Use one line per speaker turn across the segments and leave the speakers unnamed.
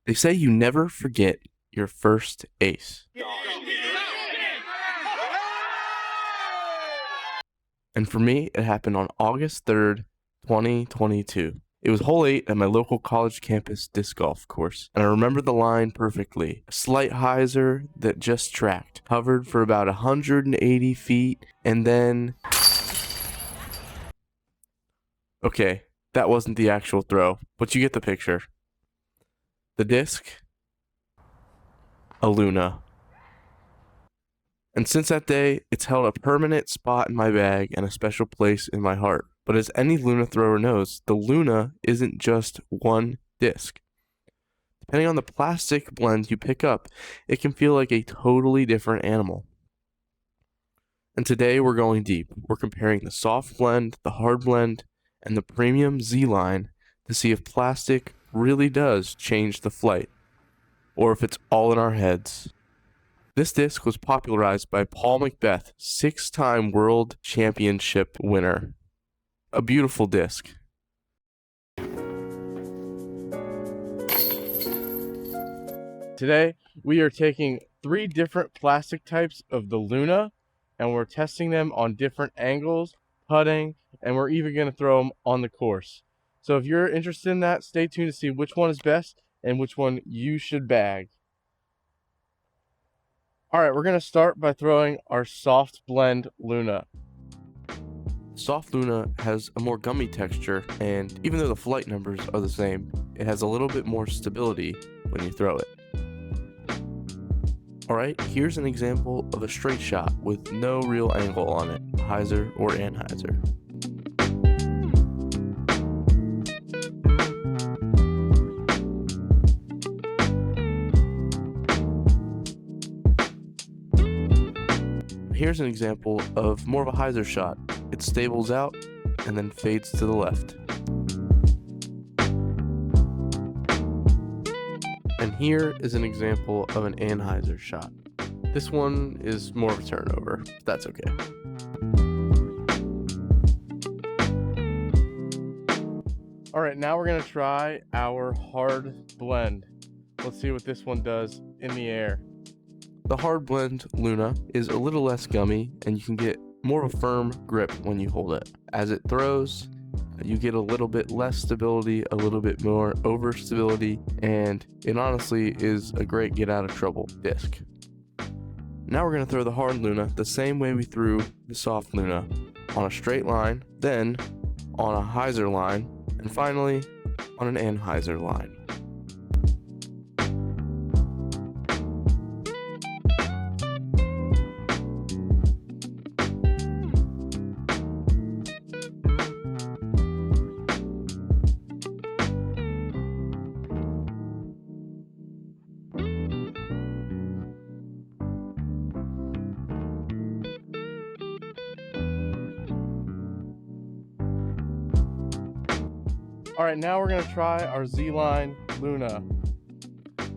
They say you never forget your first ace. And for me, it happened on August 3rd, 2022. It was hole 8 at my local college campus disc golf course, and I remember the line perfectly. A slight hyzer that just tracked, hovered for about 180 feet, and then... Okay, that wasn't the actual throw, but you get the picture. The disc, a Luna. And since that day, it's held a permanent spot in my bag and a special place in my heart. But as any Luna thrower knows, the Luna isn't just one disc. Depending on the plastic blend you pick up, it can feel like a totally different animal. And today we're going deep. We're comparing the soft blend, the hard blend, and the premium Z line to see if plastic really does change the flight, or if it's all in our heads. This disc was popularized by Paul McBeth, 6-time world championship winner. A beautiful disc. Today, we are taking 3 different plastic types of the Luna, and we're testing them on different angles, putting, and we're even going to throw them on the course. So if you're interested in that, stay tuned to see which one is best and which one you should bag. Alright, we're going to start by throwing our soft blend Luna. Soft Luna has a more gummy texture, and even though the flight numbers are the same, it has a little bit more stability when you throw it. Alright, here's an example of a straight shot with no real angle on it, hyzer or anhyzer. Here's an example of more of a hyzer shot. It stables out and then fades to the left. And here is an example of an anhyzer shot. This one is more of a turnover, but that's okay. Alright, now we're going to try our hard blend. Let's see what this one does in the air. The hard blend Luna is a little less gummy, and you can get more of a firm grip when you hold it. As it throws, you get a little bit less stability, a little bit more overstability, and it honestly is a great get out of trouble disc. Now we're going to throw the hard Luna the same way we threw the soft Luna, on a straight line, then on a hyzer line, and finally on an anhyzer line. Alright, now we're going to try our Z-Line Luna.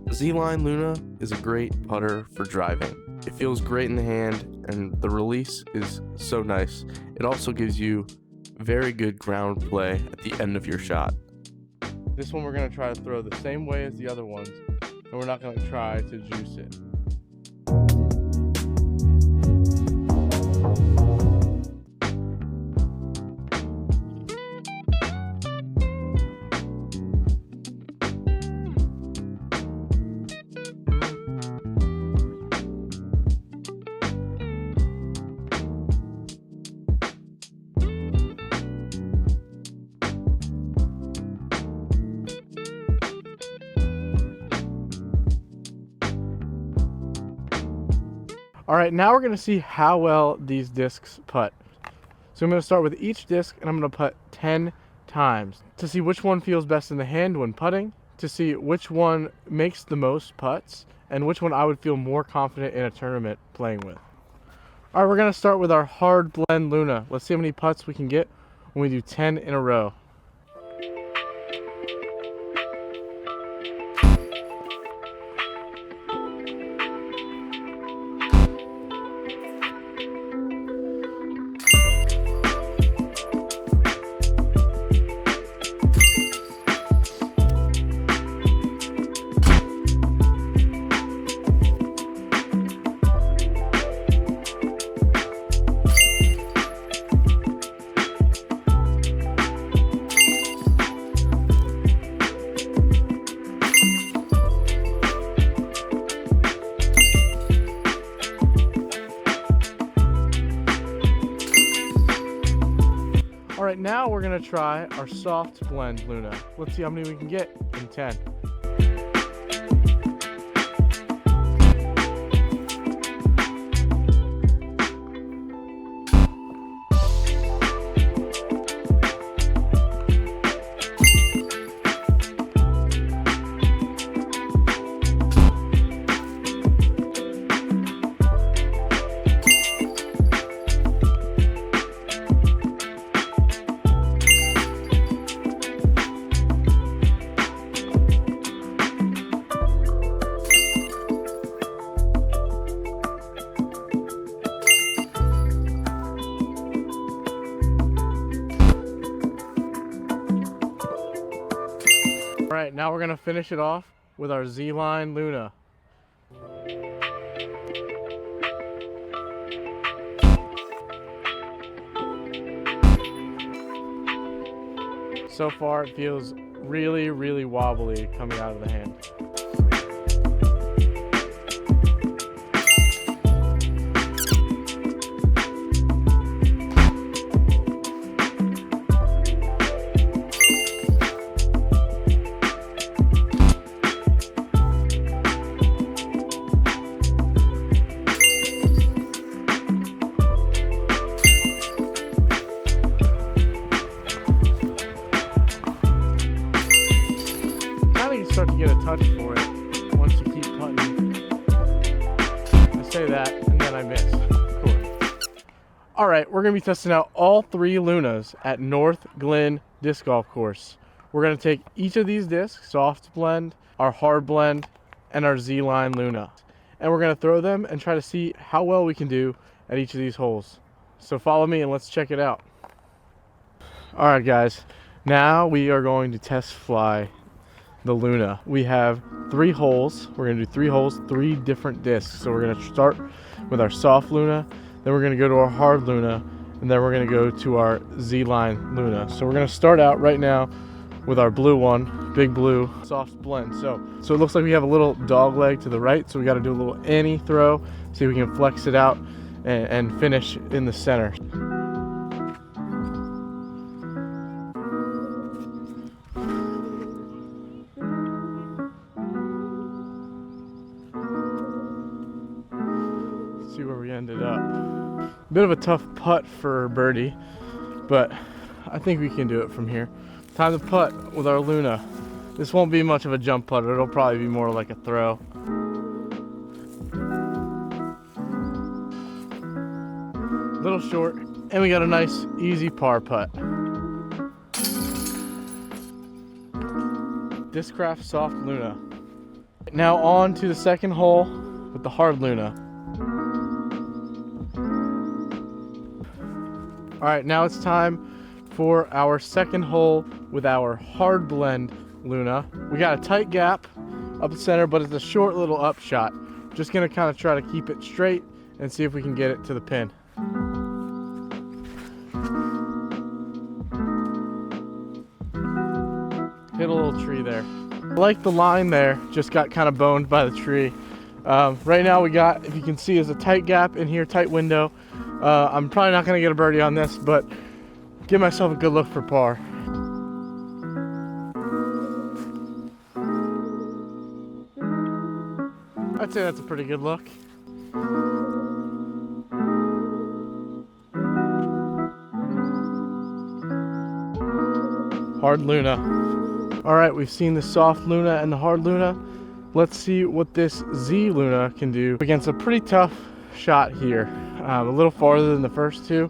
The Z-Line Luna is a great putter for driving. It feels great in the hand, and the release is so nice. It also gives you very good ground play at the end of your shot. This one we're going to try to throw the same way as the other ones, and we're not going to try to juice it. Alright, now we're going to see how well these discs putt. So I'm going to start with each disc, and I'm going to putt 10 times to see which one feels best in the hand when putting, to see which one makes the most putts, and which one I would feel more confident in a tournament playing with. Alright, we're going to start with our hard blend Luna. Let's see how many putts we can get when we do 10 in a row. now we're gonna try our soft blend Luna. Let's see how many we can get in 10. Alright, now we're gonna finish it off with our Z-line Luna. So far it feels really, really wobbly coming out of the hand. Start to get a touch for it once you keep putting. I say that and then I miss. Cool. Alright, we're going to be testing out all 3 Lunas at North Glen Disc Golf Course. We're going to take each of these discs, soft blend, our hard blend, and our Z-line Luna. And we're going to throw them and try to see how well we can do at each of these holes. So follow me and let's check it out. Alright guys, now we are going to test fly the Luna. We have 3 holes. We're gonna do 3 holes, 3 different discs. So we're gonna start with our soft Luna, then we're gonna go to our hard Luna, and then we're gonna go to our Z-line Luna. So we're gonna start out right now with our blue one, big blue, soft blend. So it looks like we have a little dog leg to the right, so we gotta do a little any throw, see if we can flex it out and finish in the center. See where we ended up. A bit of a tough putt for birdie, but I think we can do it from here. Time to putt with our Luna. This won't be much of a jump putter, it'll probably be more like a throw. Little short, and we got a nice easy par putt. Discraft Soft Luna. Now on to the second hole with the hard Luna. Alright, now it's time for our second hole with our hard blend Luna. We got a tight gap up the center, but it's a short little up shot. Just gonna kind of try to keep it straight and see if we can get it to the pin. Hit a little tree there. I like the line there, just got kind of boned by the tree. Right now we got, if you can see, is a tight gap in here, tight window. I'm probably not going to get a birdie on this, but give myself a good look for par. I'd say that's a pretty good look. Hard Luna. Alright, we've seen the soft Luna and the hard Luna. Let's see what this Z Luna can do against a pretty tough shot here. A little farther than the first two,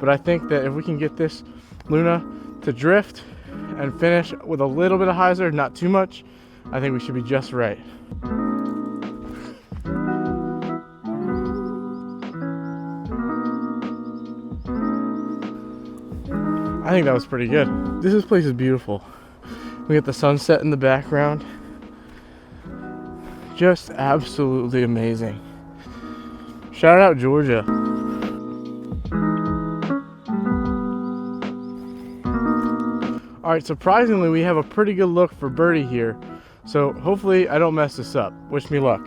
but I think that if we can get this Luna to drift and finish with a little bit of hyzer, not too much, I think we should be just right. I think that was pretty good. This place is beautiful. We got the sunset in the background. Just absolutely amazing. Shout out Georgia. Alright, surprisingly we have a pretty good look for birdie here. So hopefully I don't mess this up. Wish me luck.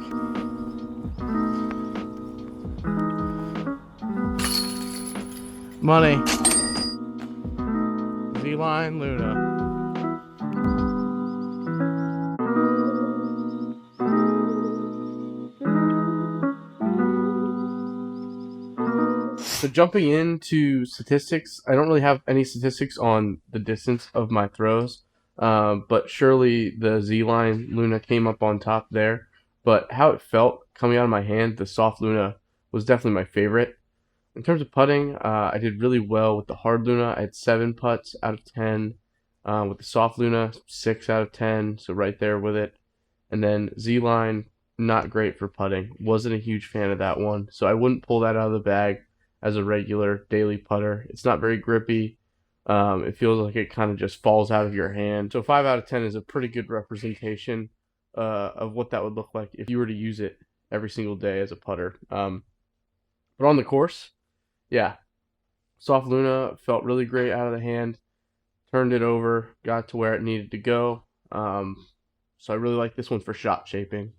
Money. Z-Line Luna. So jumping into statistics, I don't really have any statistics on the distance of my throws, but surely the Z-Line Luna came up on top there. But how it felt coming out of my hand, the soft Luna was definitely my favorite. In terms of putting, I did really well with the hard Luna. I had 7 putts out of 10. With the soft Luna, 6 out of 10, so right there with it. And then Z-Line, not great for putting. Wasn't a huge fan of that one, so I wouldn't pull that out of the bag as a regular daily putter. It's not very grippy. It feels like it kind of just falls out of your hand. So 5 out of 10 is a pretty good representation of what that would look like if you were to use it every single day as a putter. But on the course, yeah, soft Luna felt really great out of the hand. Turned it over, got to where it needed to go. So I really like this one for shot shaping.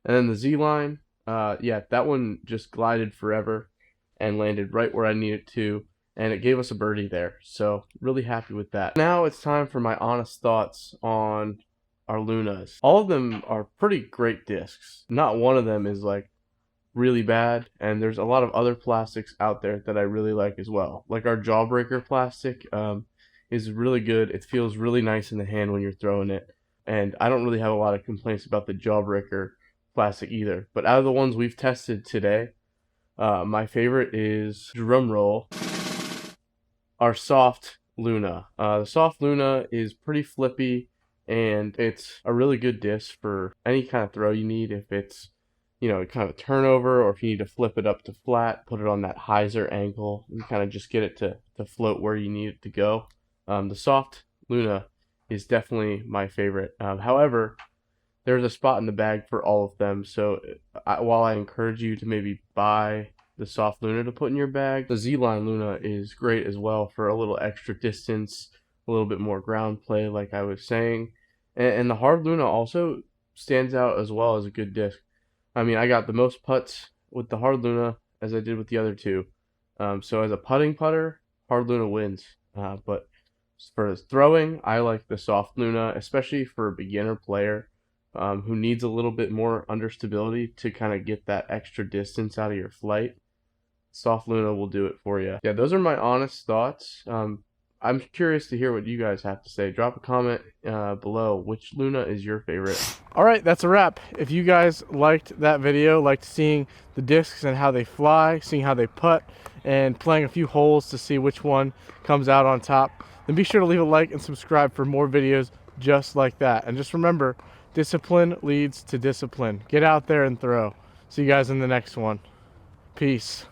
And then the Z-Line, yeah, that one just glided forever and landed right where I needed to, and it gave us a birdie there, so really happy with that. Now it's time for my honest thoughts on our Lunas. All of them are pretty great discs. Not one of them is like really bad, and there's a lot of other plastics out there that I really like as well. Like our Jawbreaker plastic is really good. It feels really nice in the hand when you're throwing it, and I don't really have a lot of complaints about the Jawbreaker plastic either. But out of the ones we've tested today, my favorite is, drum roll, our soft Luna. The soft Luna is pretty flippy, and it's a really good disc for any kind of throw you need. If it's, you know, kind of a turnover, or if you need to flip it up to flat, put it on that hyzer angle, and kind of just get it to float where you need it to go. The soft Luna is definitely my favorite. However, there's a spot in the bag for all of them, so while I encourage you to maybe buy the soft Luna to put in your bag, the Z-Line Luna is great as well for a little extra distance, a little bit more ground play like I was saying. And the hard Luna also stands out as well as a good disc. I mean, I got the most putts with the hard Luna as I did with the other two. So as a putting putter, hard Luna wins. But for throwing, I like the soft Luna, especially for a beginner player who needs a little bit more understability to kind of get that extra distance out of your flight. Soft Luna will do it for you. Yeah, those are my honest thoughts. I'm curious to hear what you guys have to say. Drop a comment below. Which Luna is your favorite? All right, that's a wrap. If you guys liked that video, liked seeing the discs and how they fly, seeing how they putt, and playing a few holes to see which one comes out on top, then be sure to leave a like and subscribe for more videos just like that. And just remember, discipline leads to discipline. Get out there and throw. See you guys in the next one. Peace.